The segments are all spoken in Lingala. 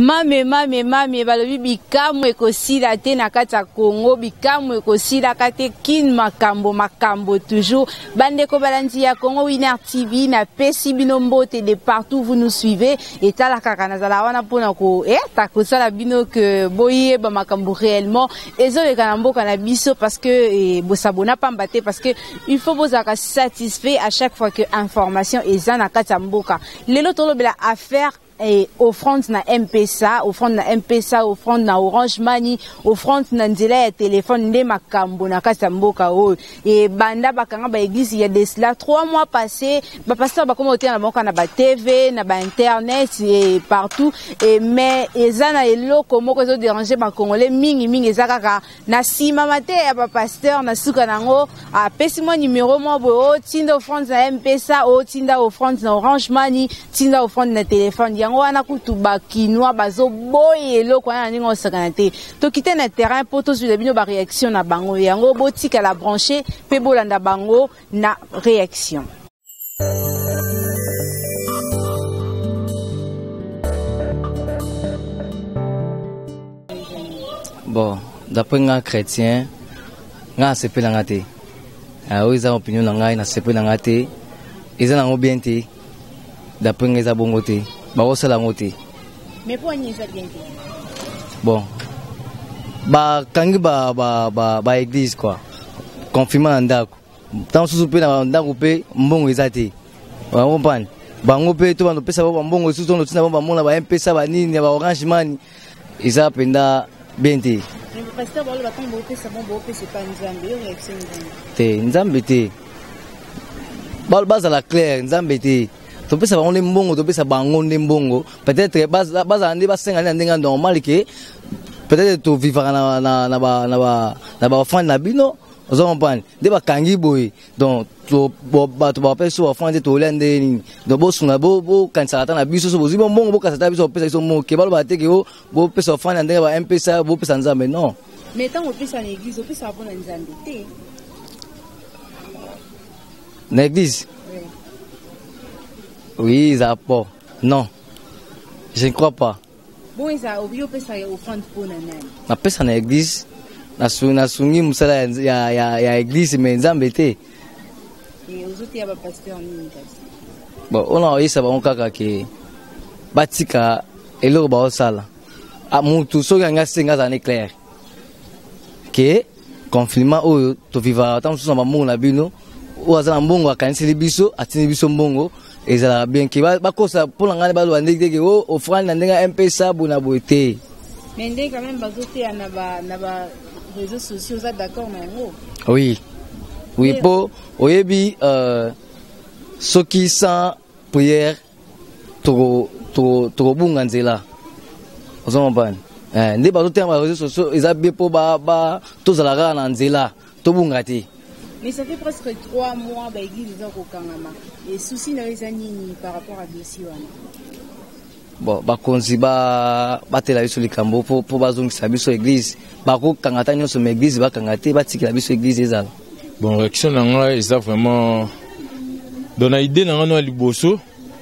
Mame balobi bikamu ekosila te na kati ya Congo, bikamu ekosila kate kin makambo toujours. Bandeko balandi ya Congo Winner TV na pesi bino mbote de partout vous nous suivez et tala kaka nazala wana pona ko takosala bino que boye ba makambo réellement ezoleka na mboka na biso parce que bosabona pamba te parce que il faut vous être satisfait à chaque fois que information eza na kati ya mboka. Lelo tolobela affaire et offrande na M-Pesa, offrande na Orange Money, offrande na nzela ya téléphone nde makambo na kati ya mboka oyo. Et banda bakanga ba église il y a de cela 3 mois passés, ba pasteur ba komo na mboka na ba TV, na ba internet et partout et mais ezana eloko moko zo déranger ba congolais mingi ezakaka na sima mate ya ba pasteur na suka nango a pesi mo numéro mo bo tinda offrande na M-Pesa o tinda offrande na Orange Money, tinda offrande na téléphone wana kutu bakinwa bazo boye eloko wana ningo sakana te to kite na terrain po to zula bino ba réaction na bango yango botika la brancher pe bolanda bango na réaction. Bon, d'après un chrétien, nga sepe na ngate. Ah, ils ont opinion na ngai na sepe na ngate. Ils ont bien te. D'après nga bongo te. Mais pour nous ça bien. Bon. Kangi ba église quoi. Confinement ndako. Tant sous pe na ndako pe mbongo ezate. Wa comprendre. Bango pe to bando pesa ba mbongo sous to tina ba mona ba M-Pesa ba nini ba Orange Money. Isa penda bien te. Mais pasteur ba lo ba tombo pesa bon pesa pas nzambe yo réaction te nzambe te. Baza la claire nzambe te. To pesa bango mbongo to pesa bango mbongo peut-être baza ande ba senga ndenga normal que peut-être to vivre na ba offrande na bino ozo comprendre de ba kangi boy donc to ba pesa offrande to lende ni donc bo sunga bo kansata na biso so bo zibo mbongo bo kasata biso pesa so mo ke balo ba te ke bo pesa offrande ndenga ba M-Pesa bo pesa nzambe non mais tant on pesa na église on pesa bona nzambe te na église. Oui, ça pas. Non. Je ne crois pas. Bon, ça obligé pesa ya offrande pour nani. Na pesa na église. Na sungi musala ya église mais nzambe te. Et aux autres ya ba pasteur ni kasi. Bon, on a isa ba onkaka ke batika eloko ba osala. A mutu so nga senga za clair. Que confinement oyo to vivre tant so ba mungu na bino. O azana mbongo akaniseli biso, atini biso mbongo. Ezala bien ki ba kosa pour ngane ba lo ndenge ke o offrande na ndenga M-Pesa bona boité. Mais ndenge quand même bazoté na ba réseaux sociaux ça d'accord na ngo. Oui. Oui po oyebi soki sans prière to bunga nzela. Ozo mbana. Ndé bazoté na réseaux sociaux eza bien po ba to zala na nzela to bunga te. Mais ça fait presque 3 mois que l'église est au Kangama. Et souci n'a pas par rapport à dossier. Bon, bakonzi batela biso likambo pour bazongisa biso église. Bako kangata nyonso me église bakangate batikela biso église ezala. Bon, réaction nanga eza vraiment dona idée nanga no liboso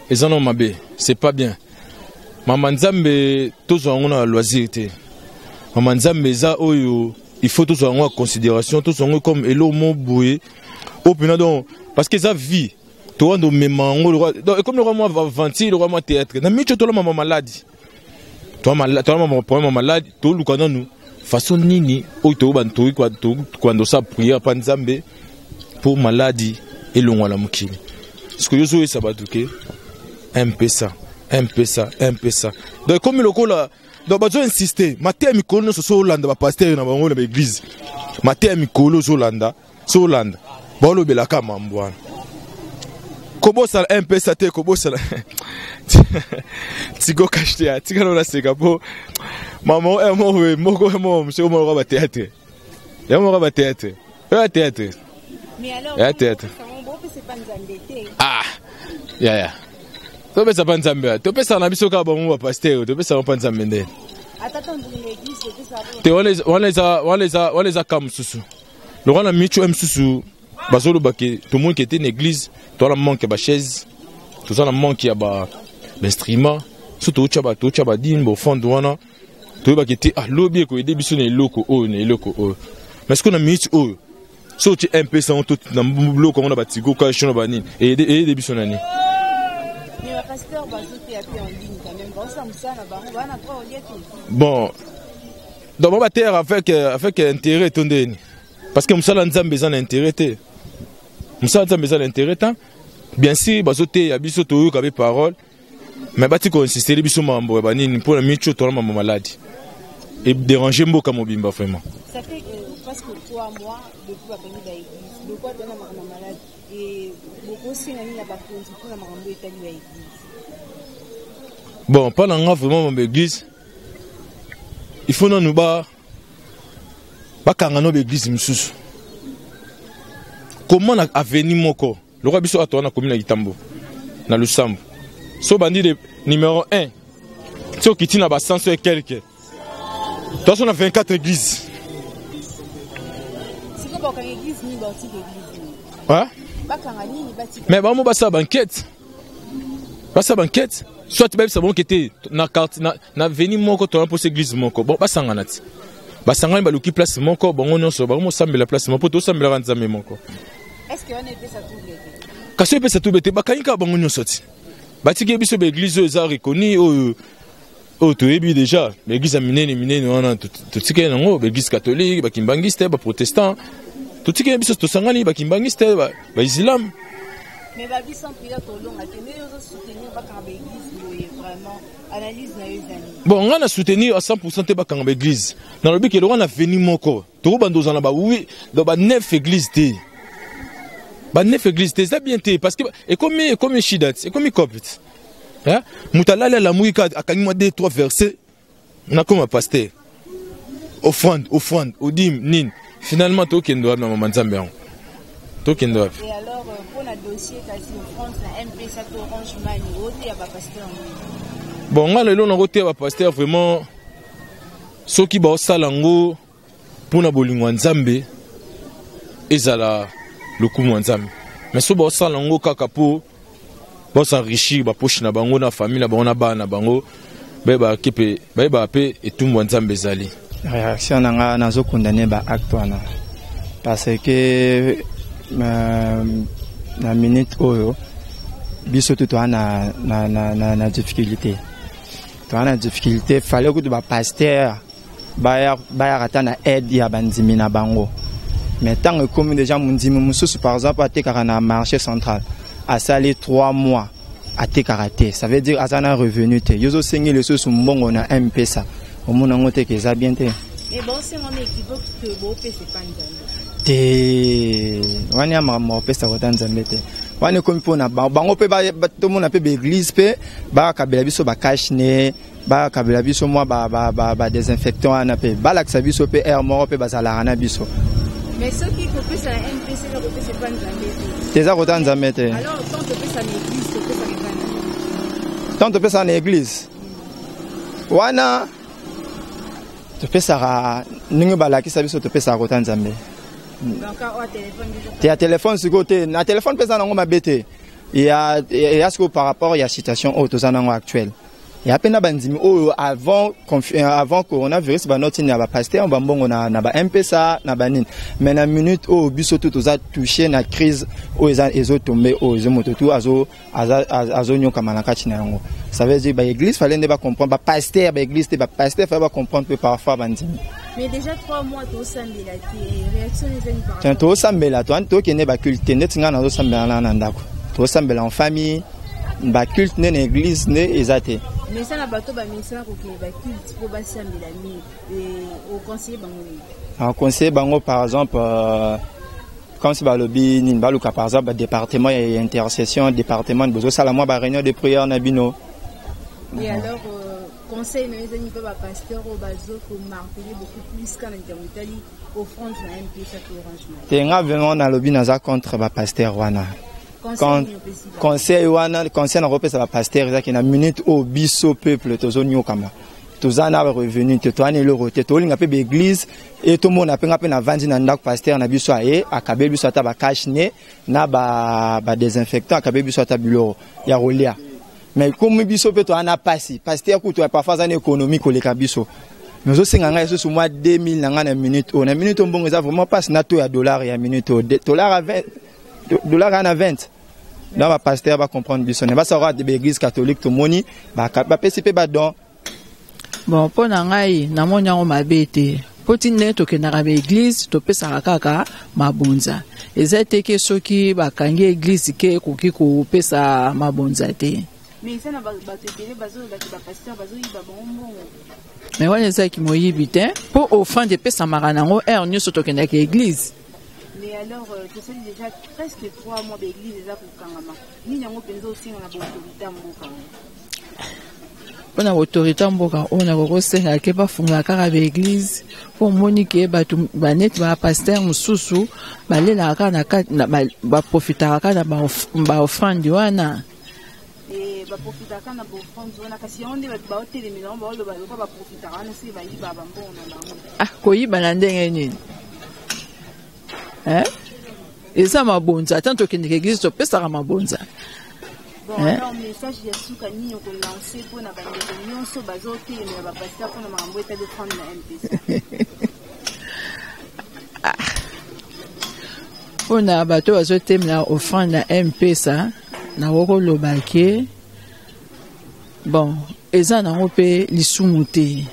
ezano mabe, c'est pas bien. Mama Nzambe tozo ngona loisir te. Mama Nzambe za oyo il faut tous avoir en considération, tous avoir comme elo mo boué au pena donc parce que ça vie toi no mémango le roi comme le roi moi venti le roi moi théâtre na micho to la maman maladie toi maman problème malade to lukana nous façon nini o to bantu quoi quand ça prière pa Nzambe pour maladie et le ngwala mukini ce que yozo ça ba tuké M-Pesa donc comme le cola donc bazo insister matin mikolo so Hollande ba pasteur na bango na église matin mikolo so Hollande bolo belaka mambwana kobo sala M-Pesa te kobo sala tiko kashte tika no la seka po maman mo monsieur mo ba théâtre ya mo ba théâtre mais alors théâtre c'est pas nzambe ah ya to pesa pa Nzambe to pesa na biso ka bango ba pasteur to pesa pa Nzambe ndene atata l'église de ça te on les a comme susu le roi na micho msusu bazolo bake tout le monde qui était une église to la manque ba chaise tout ça la manque ya ba l'instrument surtout au chaba din bo fond wana to ba kiti ah lobby ko aider biso ne loko o mais ce qu'on a mis o so tu un peu sans tout dans loko on a batigo ka shino ba nini et aider biso nani mais le pasteur va sauter à pied en ligne quand même bon ça musala ba on va na trois au bon dans ma terre avec intérêt tondeni parce que musala nzambe za na intérêt te musala nzambe za na intérêt ta bien sûr ba sauter ya biso to ka be parole mais bati ko insister biso mambo ba nini pour la micho to la maladie et déranger mboka mobimba vraiment ça fait presque 3 mois depuis la venue de l'église de quoi donner ma malade et beaucoup aussi nani la bakonzi pour la marambo etali ya église bon pas nga vraiment mon église il faut nous ba kanga no église msusu comment na avenir moko le roi biso atona commune ya Itambo na Lusambo so bandi de numéro 1 so kiti na ba 100 et quelques toi on a 24 églises c'est quoi ba église ni ba ti église hein ba kanga ni ba ti mais ba mo ba sa banquette soit ba sa bon kete na carte na venir moko to na pour église moko bon ba sangana ti ba sangana ba luki place moko bon on so ba mo sambela place moko to sambela nzambe moko est-ce que on est ça tout l'été kasi pe ça tout bete ba kanyika ba ngonyo soti batiki biso ba église eza reconnu o to ebi déjà l'église a minene wana to tika nango ba église catholique ba kimbangiste ba protestant to tika biso to sangani ba kimbangiste ba islam mais ba biso pilote long a tenu de soutenir ba kanga église vraiment analyse na ezali bon on a soutenir à 100% te ba kanga église dans le but que le on a venu moko to bando zana ba oui dans ba 9 églises te ba 9 églises te ça bien te parce que et comme chidat et comme copte hein mutalala la muika akanyuma 2-3 versets na comme pasteur offrande odim nin finalement to kendo na mama nzambe yango to kendo et alors pour la dossier kasi France na MP ça to Orange Money oti ya ba pasteur bon nga lelo na côté ba pasteur vraiment soki ba osalango pour na bolingo nzambe ezala lokumu nzambe mais so ba osalango kaka po ba s'enrichir ba poche na bango na famille na bango na bana bango ba kepe ba pe etumbu nzambe ezali réaction nanga nazo condamner ba acte wana parce que na minute oyo biso tout na difficulté fallait que ba pasteur ba rata na aide ya bandimi na bango mais tant que comme déjà mundimi mususu par exemple atekaka na marché central a salé 3 mois à karaté, ça veut dire azana revenu te yozo sengi le sous mbongo na mpesa omona ngote ke za bien te mais bon c'est mon équipe que bo pesa panzambe te wani ama mo pesa ko tanzambe te wani komi pona bango pe ba to mona pe be église pe ba kabela biso ba cash ne ba kabela biso moi ba désinfectant ana pe ba la biso pe air mort pe ba zala na biso mais ceux qui copient ça MPC le copie c'est pas nzambe te za ko tanzambe te alors tant que ça l'église to pesa l'église tant que ça l'église wana to pesa ningo balaki sabiso to pesa ko tanzambe donc au téléphone déjà téléphone sur côté na téléphone pesa nango mabete il y a ce que par rapport à la situation au tozanango actuelle et à peine bandimi avant coronavirus ba noti na ba pasteur ba mbongo na ba mpesa na banin mais na minute au biso tout oza touché na crise o ezo tomber o ezo moto tout azo nyoka manaka china yango ça veut dire ba église fallait ne pas comprendre ba pasteur ba église ba pasteur fallait pas comprendre que parfois bandimi mais déjà 3 mois to sambela ti réaction les amis par rapport to sambela to kene ba culte net nga na to sambela na ndako to sambela en famille ba culte ne église ne ezate mais ça na bato ba ministère ko ke ba culte pour ba sambela ni au conseiller bango en conseiller bango par exemple comme si ba lobby ni ba luka par exemple département et intercession département de besoin sala moi ba réunion de prière na bino et alors conseil mais les amis pas pasteur au bazo ko marteler beaucoup plus quand l'Italie offrande na MP ça to Orange Money tenga vraiment na lobby na za contre ba pasteur wana conseil wana conseil na repesa ba pasteur za ki na minute au biso peuple tozo nyokama tozana ba revenu te to ane le rote to linga pe be église et to mona pe ngape na vandi na ndako pasteur na biso aye akabe biso ata ba cash ne na ba désinfectant akabe biso ata biloro ya rolia mais comme biso peut on a passé parce que tu as parfois une économie koleka biso mais aussi nganga sur mois 2000 na minute on a minute bon ça vraiment passe na to ya dollar ya minute dollar à 20 dollar à 20 là va pasteur va comprendre biso ne va savoir de l'église catholique to moni ba PCP ba don bon pour ngai na monya o mabete potine to kenara be église to pesa kaka mabonza ezate ke soki bakangi église ke koki ko pesa mabonza te mais ça na ba télé bazo ba pasteur bazo iba bongo mais wana ça qui moyibi te pour offrande pesa maranango nyoso to kenaka église. Mais alors tu sais déjà presque 3 mois d'église déjà pour kangama ni nyango penzo aussi na autorité mboka on a autorité mboka on a kosenga ke bafunga kaka be église pour monique batu banet ba pasteur mususu balela kaka na ba profitera kaka ba offrande wana et ba profitera kaka na ba offrande wana kasi onde ba hôtel milon ba lo ba profitera wana si ba yiba ba mbona na koyiba na ndenge nini et ça mabonza tant que l'église to pesa mabonza. Bon, alors message ya suka nini ko lancer pour na bandeko nyonso bazote na ba pasteur pour na mambo eta de prendre na MPSA. Pour na bato bazote na offrande na MPSA na woko lobake bon eza na ngope lisumu te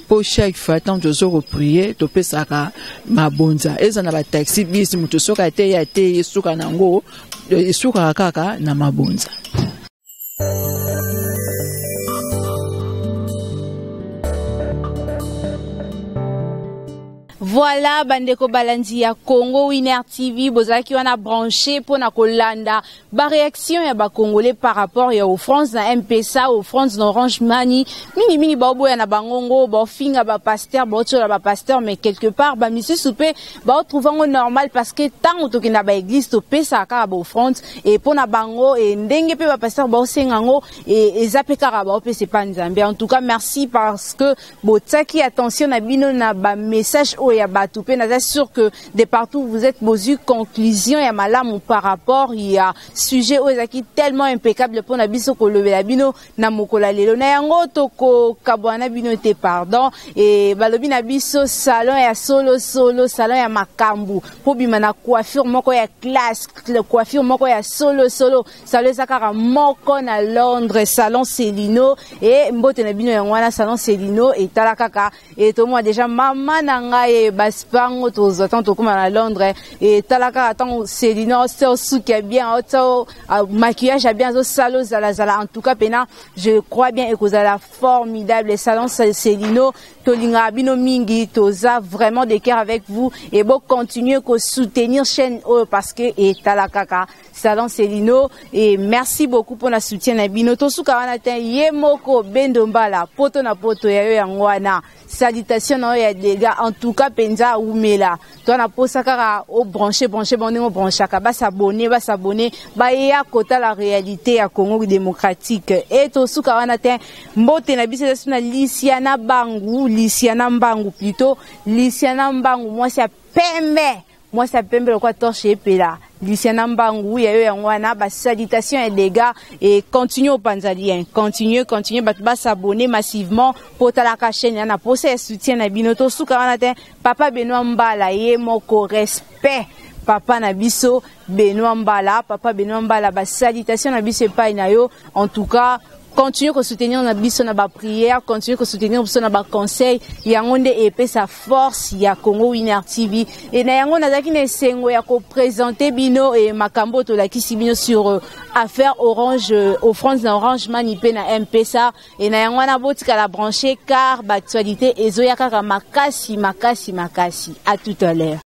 pour chaque fois tant de jours prier to pesaka mabonza eza na ba taxi bis muto soka te ya te suka nango suka kaka na mabonza. Voilà, bandeko balandi ya Congo Winner TV, bozaki wana branché pour na kolanda ba réaction ya ba congolais par rapport ya offrande na MPSA, offrande na Orange Money, mini baobo ya na bangongo, ba finga ba pasteur, ba otola ba pasteur, mais quelque part ba monsieur soupé ba trouvango normal parce que tant to kina ba église to pesa ka ba offrande et pour na bango et ndenge pe ba pasteur ba osengango et zapeka ba op c'est pas nzambe. En tout cas, merci parce que botaki attention na bino na ba message ya batoupe na sûr que de partout vous êtes bozu conclusion ya malamu par rapport ya sujet ozaki tellement impeccable pour na biso ko lobela bino na mokola lelo na yango to ko kabwana bino te pardon et balobi na biso salon ya solo salon ya makambu po bima na coiffure moko ya classe coiffure moko ya solo salon zakara moko na Londres salon Celino et mbote na bino yango na salon Celino et talakaka et to moi déjà mama na ngai baspango to attends comme à Londres et talaka attends Célino c'est suki bien auto maquillage bien zo salo zala en tout cas pena je crois bien et que vous avez formidable les salons Célino tolinga bino mingi toza vraiment de cœur avec vous et bon continuer que soutenir chaîne parce que et talaka salon Célino et merci beaucoup pour la soutien na bino to suka wana te yemoko bendombala poto na poto ya yo yangwana salutation na ya dégâts en tout cas penza umela to na posa kaka au brancher bonne branchaka ba s'abonner ba ya kota la réalité ya Congo démocratique et to suka wana te mbote na biso na Lisiana Mbangu plutôt Lisiana Mbangu moi c'est pembe quoi torche epela Luciana Mbangu ya yo yangwana ba salutation et dégâts et continue au panzalien continue ba s'abonner massivement pour talaka chaîne na posa soutien na binoto suka wana te papa Benoît Mbala ye moko respect papa na biso Benoît Mbala ba salutation na biso pa na yo en tout cas continue à soutenir na biso na ba prière continue à soutenir biso na ba conseil yango nde epé sa force ya Congo Winner TV et na yango nazaki na sengo ya ko présenter bino et makambo to la kisi bino sur affaire Orange offrande na Orange Money pe na MPSA et na yango na botika la brancher car ba actualité ezoya kaka makasi à tout à l'heure.